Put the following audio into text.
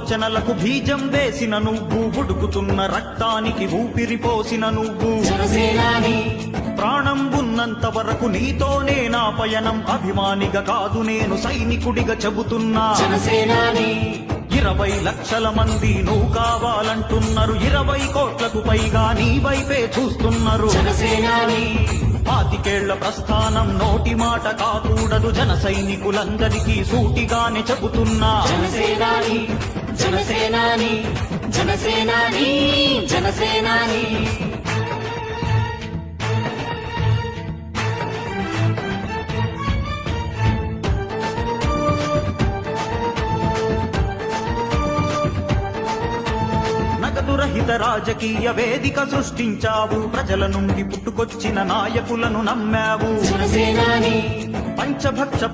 ఆలోచనలకు బీజం వేసిన నువ్వు, ఉడుకుతున్న రక్తానికి ఊపిరిపోసిన నువ్వు. జనసేనాని ప్రాణం ఉన్నంత వరకు నీతోనే నా పయనం. అభిమానిగా కాదు నేను సైనికుడిగా చెబుతున్నా. జనసేనాని 20 లక్షల మంది నువ్వు కావాలంటున్నారు. 20 కోట్లకు పైగా నీ వైపే చూస్తున్నారు. జనసేనాని 25 ప్రస్థానం నోటి మాట కాకూడదు. జన సైనికులందరికీ సూటిగానే చెబుతున్నా. జనసేనాని జనసేనాని జనసేనాని జనసేనాని నగదురహిత రాజకీయ వేదిక సృష్టించావు. ప్రజల నుండి పుట్టుకొచ్చిన నాయకులను నమ్మావు. జనసేనాని పంచభక్ష